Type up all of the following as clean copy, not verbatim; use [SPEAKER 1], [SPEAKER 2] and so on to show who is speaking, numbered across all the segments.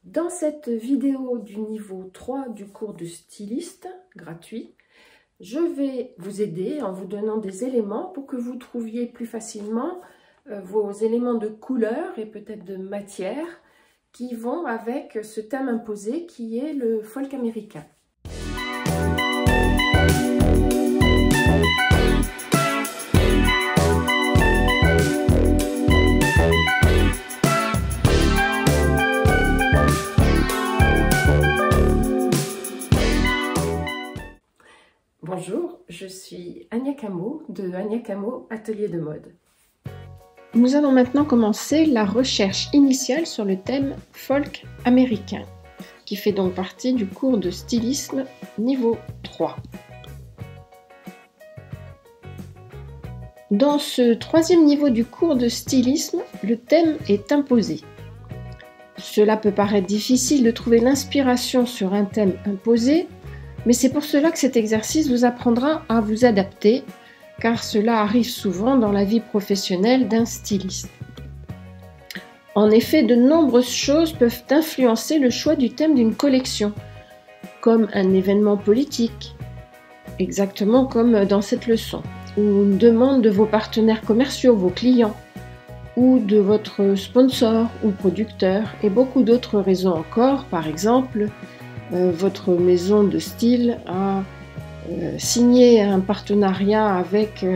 [SPEAKER 1] Dans cette vidéo du niveau 3 du cours de styliste gratuit, je vais vous aider en vous donnant des éléments pour que vous trouviez plus facilement vos éléments de couleur et peut-être de matière qui vont avec ce thème imposé qui est le folk américain. Bonjour, je suis Ania Camo de Ania Camo Atelier de mode. Nous allons maintenant commencer la recherche initiale sur le thème folk américain, qui fait donc partie du cours de stylisme niveau 3. Dans ce troisième niveau du cours de stylisme, le thème est imposé. Cela peut paraître difficile de trouver l'inspiration sur un thème imposé, mais c'est pour cela que cet exercice vous apprendra à vous adapter, car cela arrive souvent dans la vie professionnelle d'un styliste. En effet, de nombreuses choses peuvent influencer le choix du thème d'une collection, comme un événement politique, exactement comme dans cette leçon, ou une demande de vos partenaires commerciaux, vos clients, ou de votre sponsor ou producteur, et beaucoup d'autres raisons encore, par exemple, votre maison de style a signé un partenariat avec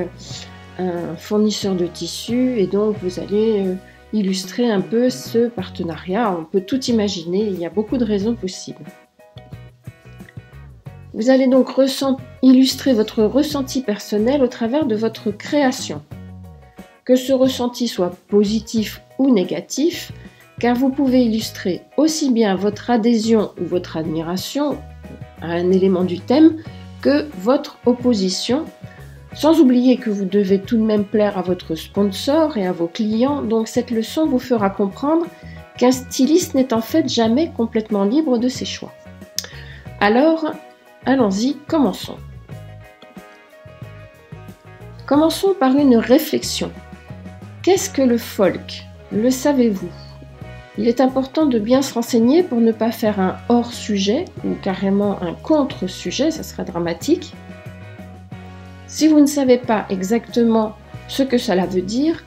[SPEAKER 1] un fournisseur de tissus et donc vous allez illustrer un peu ce partenariat. On peut tout imaginer, il y a beaucoup de raisons possibles. Vous allez donc illustrer votre ressenti personnel au travers de votre création. Que ce ressenti soit positif ou négatif, car vous pouvez illustrer aussi bien votre adhésion ou votre admiration à un élément du thème que votre opposition, sans oublier que vous devez tout de même plaire à votre sponsor et à vos clients. Donc cette leçon vous fera comprendre qu'un styliste n'est en fait jamais complètement libre de ses choix. Alors, allons-y, commençons. Commençons par une réflexion. Qu'est-ce que le folk? Le savez-vous? Il est important de bien se renseigner pour ne pas faire un hors-sujet ou carrément un contre-sujet, ça serait dramatique. Si vous ne savez pas exactement ce que cela veut dire,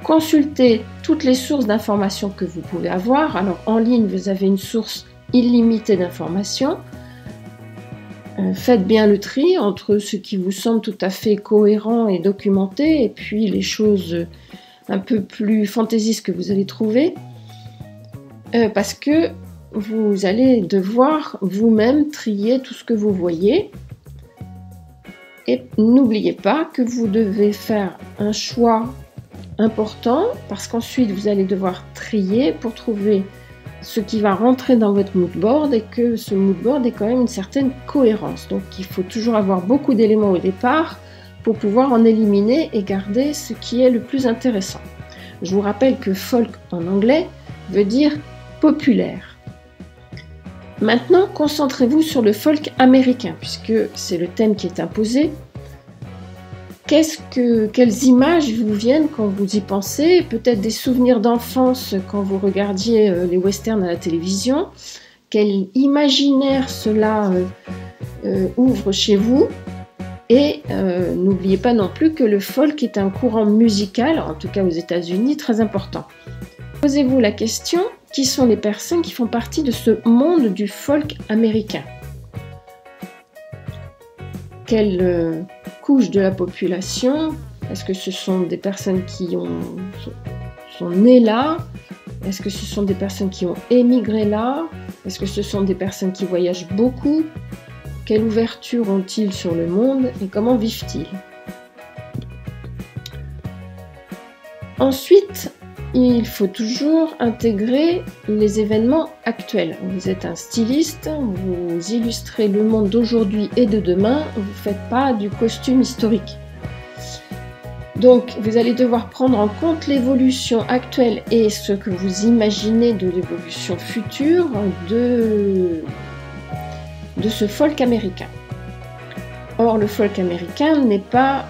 [SPEAKER 1] consultez toutes les sources d'informations que vous pouvez avoir. Alors en ligne, vous avez une source illimitée d'informations. Faites bien le tri entre ce qui vous semble tout à fait cohérent et documenté et puis les choses un peu plus fantaisistes que vous allez trouver. Parce que vous allez devoir vous-même trier tout ce que vous voyez. Et n'oubliez pas que vous devez faire un choix important parce qu'ensuite vous allez devoir trier pour trouver ce qui va rentrer dans votre mood board et que ce mood board ait quand même une certaine cohérence. Donc il faut toujours avoir beaucoup d'éléments au départ pour pouvoir en éliminer et garder ce qui est le plus intéressant. Je vous rappelle que folk en anglais veut dire populaire. Maintenant, concentrez-vous sur le folk américain, puisque c'est le thème qui est imposé. Quelles images vous viennent quand vous y pensez? Peut-être des souvenirs d'enfance quand vous regardiez les westerns à la télévision. Quel imaginaire cela ouvre chez vous? Et n'oubliez pas non plus que le folk est un courant musical, en tout cas aux États-Unis, très important. Posez-vous la question, qui sont les personnes qui font partie de ce monde du folk américain? Quelle couche de la population? Est-ce que ce sont des personnes qui sont nées là? Est-ce que ce sont des personnes qui ont émigré là? Est-ce que ce sont des personnes qui voyagent beaucoup? Quelle ouverture ont-ils sur le monde et comment vivent-ils? Ensuite, il faut toujours intégrer les événements actuels. Vous êtes un styliste, vous illustrez le monde d'aujourd'hui et de demain, vous ne faites pas du costume historique. Donc, vous allez devoir prendre en compte l'évolution actuelle et ce que vous imaginez de l'évolution future de ce folk américain. Or, le folk américain n'est pas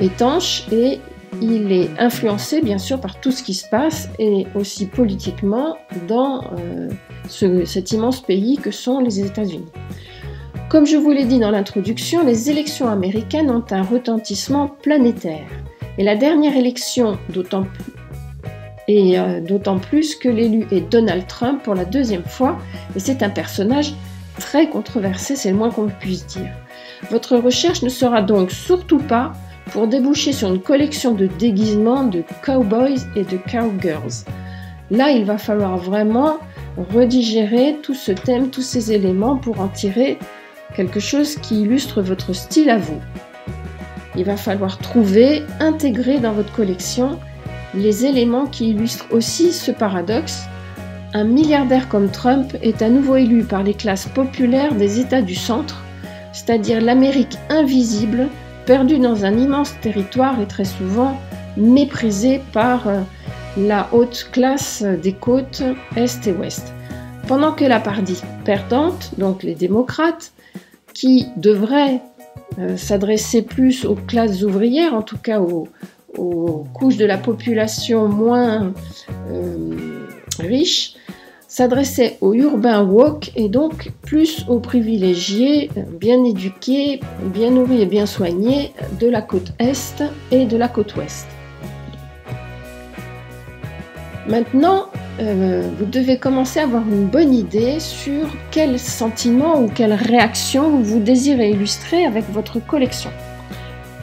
[SPEAKER 1] étanche et il est influencé bien sûr par tout ce qui se passe et aussi politiquement dans cet immense pays que sont les États-Unis. Comme je vous l'ai dit dans l'introduction, les élections américaines ont un retentissement planétaire. Et la dernière élection, d'autant plus que l'élu est Donald Trump pour la deuxième fois, et c'est un personnage très controversé, c'est le moins qu'on puisse dire. Votre recherche ne sera donc surtout pas pour déboucher sur une collection de déguisements de cowboys et de cowgirls. Là, il va falloir vraiment redigérer tout ce thème, tous ces éléments pour en tirer quelque chose qui illustre votre style à vous. Il va falloir trouver, intégrer dans votre collection les éléments qui illustrent aussi ce paradoxe. Un milliardaire comme Trump est à nouveau élu par les classes populaires des États du centre, c'est-à-dire l'Amérique invisible, perdue dans un immense territoire et très souvent méprisée par la haute classe des côtes Est et Ouest. Pendant que la partie perdante, donc les démocrates, qui devraient s'adresser plus aux classes ouvrières, en tout cas aux couches de la population moins riches, s'adressait aux urbains woke et donc plus aux privilégiés bien éduqués, bien nourris et bien soignés de la côte Est et de la côte Ouest. Maintenant, vous devez commencer à avoir une bonne idée sur quel sentiment ou quelle réaction vous désirez illustrer avec votre collection.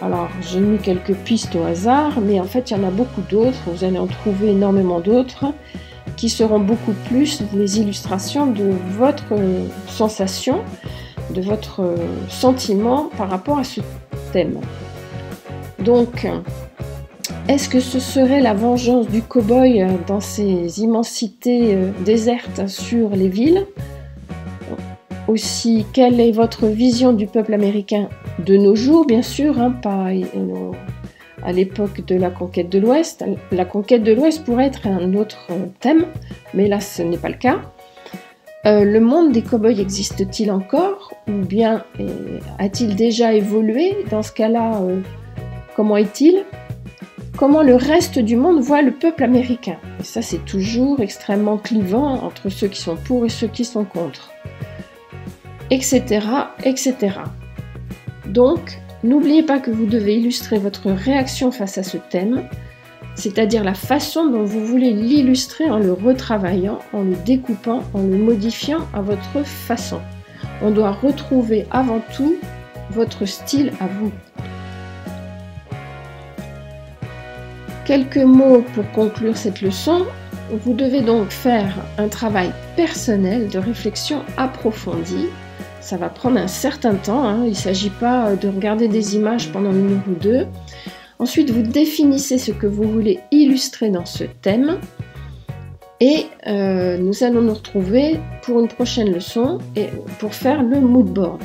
[SPEAKER 1] Alors, j'ai mis quelques pistes au hasard, mais en fait, il y en a beaucoup d'autres. Vous allez en trouver énormément d'autres qui seront beaucoup plus les illustrations de votre sensation, de votre sentiment par rapport à ce thème. Donc, est-ce que ce serait la vengeance du cow-boy dans ces immensités désertes sur les villes? Aussi, quelle est votre vision du peuple américain de nos jours, bien sûr, pas à l'époque de la conquête de l'Ouest. La conquête de l'Ouest pourrait être un autre thème, mais là, ce n'est pas le cas. Le monde des cow-boys existe-t-il encore? Ou bien a-t-il déjà évolué? Dans ce cas-là, comment est-il? Comment le reste du monde voit le peuple américain? Et ça, c'est toujours extrêmement clivant entre ceux qui sont pour et ceux qui sont contre. Etc., etc. Donc, n'oubliez pas que vous devez illustrer votre réaction face à ce thème, c'est-à-dire la façon dont vous voulez l'illustrer en le retravaillant, en le découpant, en le modifiant à votre façon. On doit retrouver avant tout votre style à vous. Quelques mots pour conclure cette leçon. Vous devez donc faire un travail personnel de réflexion approfondie. Ça va prendre un certain temps, il ne s'agit pas de regarder des images pendant une heure ou deux. Ensuite, vous définissez ce que vous voulez illustrer dans ce thème. Et nous allons nous retrouver pour une prochaine leçon et pour faire le mood board.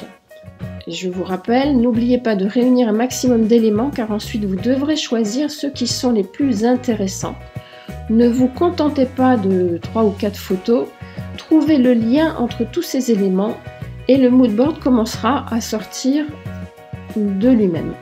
[SPEAKER 1] Je vous rappelle, n'oubliez pas de réunir un maximum d'éléments car ensuite vous devrez choisir ceux qui sont les plus intéressants. Ne vous contentez pas de 3 ou 4 photos, trouvez le lien entre tous ces éléments et le mood board commencera à sortir de lui-même.